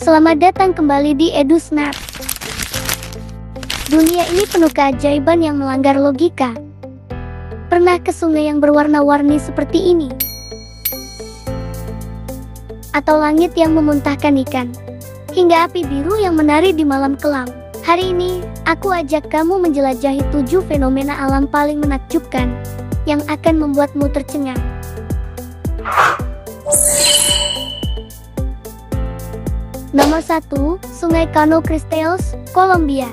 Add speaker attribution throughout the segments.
Speaker 1: Selamat datang kembali di EduSnap. Dunia ini penuh keajaiban yang melanggar logika. Pernah ke sungai yang berwarna-warni seperti ini? Atau langit yang memuntahkan ikan? Hingga api biru yang menari di malam kelam? Hari ini, aku ajak kamu menjelajahi 7 fenomena alam paling menakjubkan yang akan membuatmu tercengang. Nomor 1, Sungai Cano Cristales, Kolombia.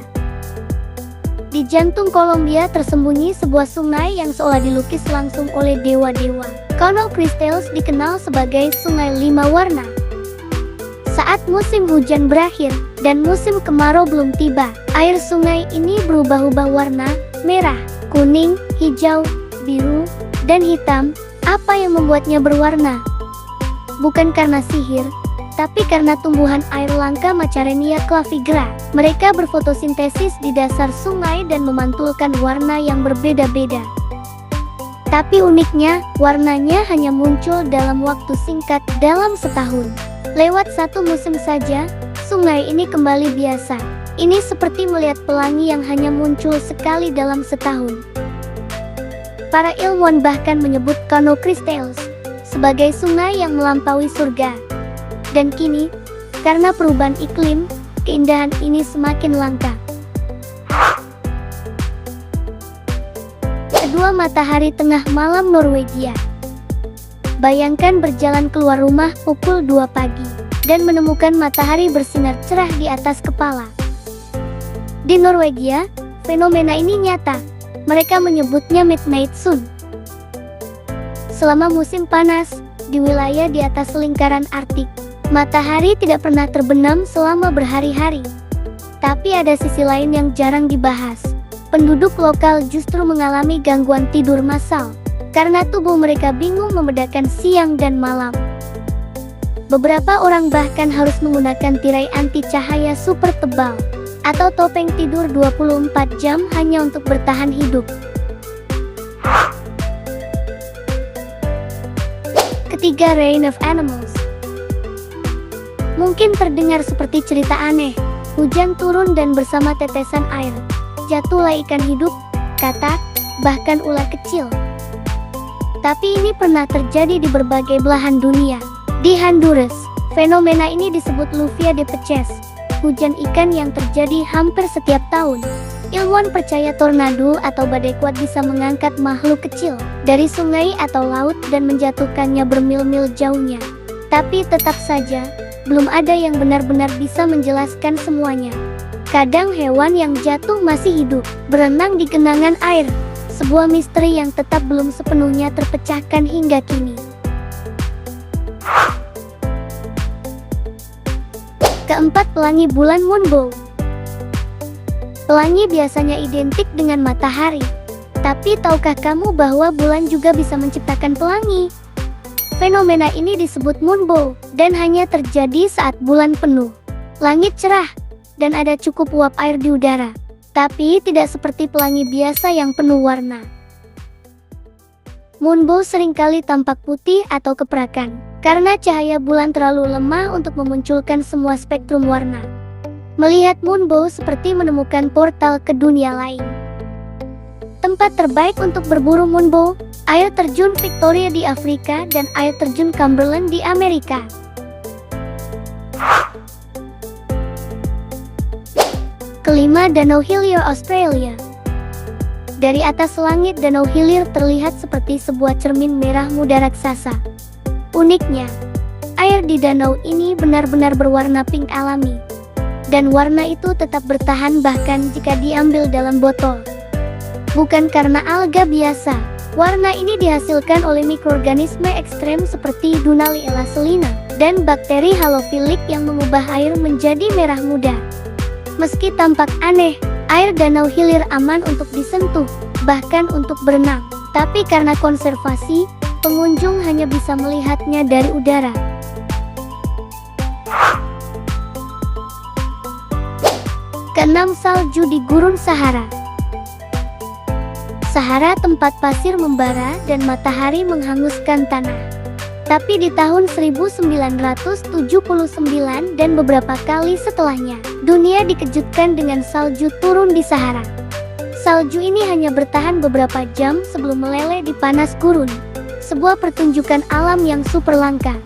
Speaker 1: Di jantung Kolombia tersembunyi sebuah sungai yang seolah dilukis langsung oleh dewa-dewa. Cano Cristales dikenal sebagai sungai 5 warna. Saat musim hujan berakhir dan musim kemarau belum tiba, air sungai ini berubah-ubah warna, merah, kuning, hijau, biru, dan hitam. Apa yang membuatnya berwarna? Bukan karena sihir, tapi karena tumbuhan air langka Macarenia clavigra. Mereka berfotosintesis di dasar sungai dan memantulkan warna yang berbeda-beda. Tapi uniknya, warnanya hanya muncul dalam waktu singkat dalam setahun. Lewat satu musim saja, sungai ini kembali biasa. Ini seperti melihat pelangi yang hanya muncul sekali dalam setahun. Para ilmuwan bahkan menyebut Cano Cristales sebagai sungai yang melampaui surga. Dan kini, karena perubahan iklim, keindahan ini semakin langka. Kedua, matahari tengah malam Norwegia. Bayangkan berjalan keluar rumah pukul 2 pagi, dan menemukan matahari bersinar cerah di atas kepala. Di Norwegia, fenomena ini nyata. Mereka menyebutnya midnight sun. Selama musim panas, di wilayah di atas lingkaran Arktik, matahari tidak pernah terbenam selama berhari-hari. Tapi ada sisi lain yang jarang dibahas. Penduduk lokal justru mengalami gangguan tidur massal, karena tubuh mereka bingung membedakan siang dan malam. Beberapa orang bahkan harus menggunakan tirai anti cahaya super tebal, atau topeng tidur 24 jam hanya untuk bertahan hidup. Ketiga, Reign of Animals. Mungkin terdengar seperti cerita aneh. Hujan turun dan bersama tetesan air, jatuhlah ikan hidup, katak, bahkan ular kecil. Tapi ini pernah terjadi di berbagai belahan dunia. Di Honduras, fenomena ini disebut Lluvia de Peces, hujan ikan yang terjadi hampir setiap tahun. Ilmuwan percaya tornado atau badai kuat bisa mengangkat makhluk kecil dari sungai atau laut dan menjatuhkannya bermil-mil jauhnya. Tapi tetap saja, belum ada yang benar-benar bisa menjelaskan semuanya. Kadang hewan yang jatuh masih hidup, berenang di genangan air. Sebuah misteri yang tetap belum sepenuhnya terpecahkan hingga kini. Keempat, pelangi bulan moonbow. Pelangi biasanya identik dengan matahari. Tapi tahukah kamu bahwa bulan juga bisa menciptakan pelangi? Fenomena ini disebut moonbow, dan hanya terjadi saat bulan penuh. Langit cerah, dan ada cukup uap air di udara. Tapi tidak seperti pelangi biasa yang penuh warna. Moonbow seringkali tampak putih atau keprakan, karena cahaya bulan terlalu lemah untuk memunculkan semua spektrum warna. Melihat moonbow seperti menemukan portal ke dunia lain. Tempat terbaik untuk berburu moonbow: air terjun Victoria di Afrika dan air terjun Cumberland di Amerika. Kelima, Danau Hillier, Australia. Dari atas langit, Danau Hillier terlihat seperti sebuah cermin merah muda raksasa. Uniknya, air di danau ini benar-benar berwarna pink alami. Dan warna itu tetap bertahan bahkan jika diambil dalam botol. Bukan karena alga biasa. Warna ini dihasilkan oleh mikroorganisme ekstrem seperti Dunaliella elaselina dan bakteri halofilik yang mengubah air menjadi merah muda. Meski tampak aneh, air Danau Hillier aman untuk disentuh, bahkan untuk berenang. Tapi karena konservasi, pengunjung hanya bisa melihatnya dari udara. Keenam, salju di Gurun Sahara. Sahara tempat pasir membara dan matahari menghanguskan tanah. Tapi di tahun 1979 dan beberapa kali setelahnya, dunia dikejutkan dengan salju turun di Sahara. Salju ini hanya bertahan beberapa jam sebelum meleleh di panas gurun. Sebuah pertunjukan alam yang super langka.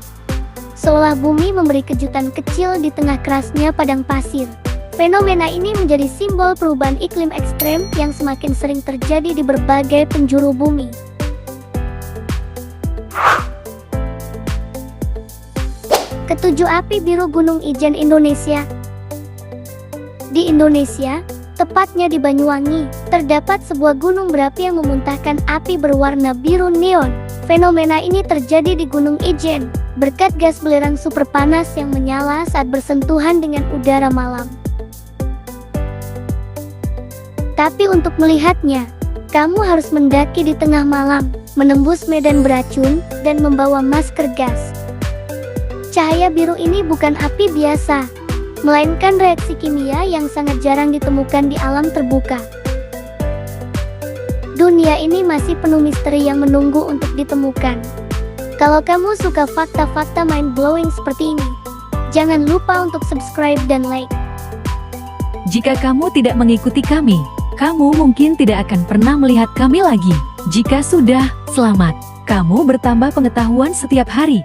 Speaker 1: Seolah bumi memberi kejutan kecil di tengah kerasnya padang pasir. Fenomena ini menjadi simbol perubahan iklim ekstrem yang semakin sering terjadi di berbagai penjuru bumi. Ketujuh api biru Gunung Ijen Indonesia. Di Indonesia, tepatnya di Banyuwangi, terdapat sebuah gunung berapi yang memuntahkan api berwarna biru neon. Fenomena ini terjadi di Gunung Ijen, berkat gas belerang super panas yang menyala saat bersentuhan dengan udara malam. Tapi untuk melihatnya, kamu harus mendaki di tengah malam, menembus medan beracun, dan membawa masker gas. Cahaya biru ini bukan api biasa, melainkan reaksi kimia yang sangat jarang ditemukan di alam terbuka. Dunia ini masih penuh misteri yang menunggu untuk ditemukan. Kalau kamu suka fakta-fakta mind-blowing seperti ini, jangan lupa untuk subscribe dan like.
Speaker 2: Jika kamu tidak mengikuti kami, kamu mungkin tidak akan pernah melihat kami lagi. Jika sudah, selamat. Kamu bertambah pengetahuan setiap hari.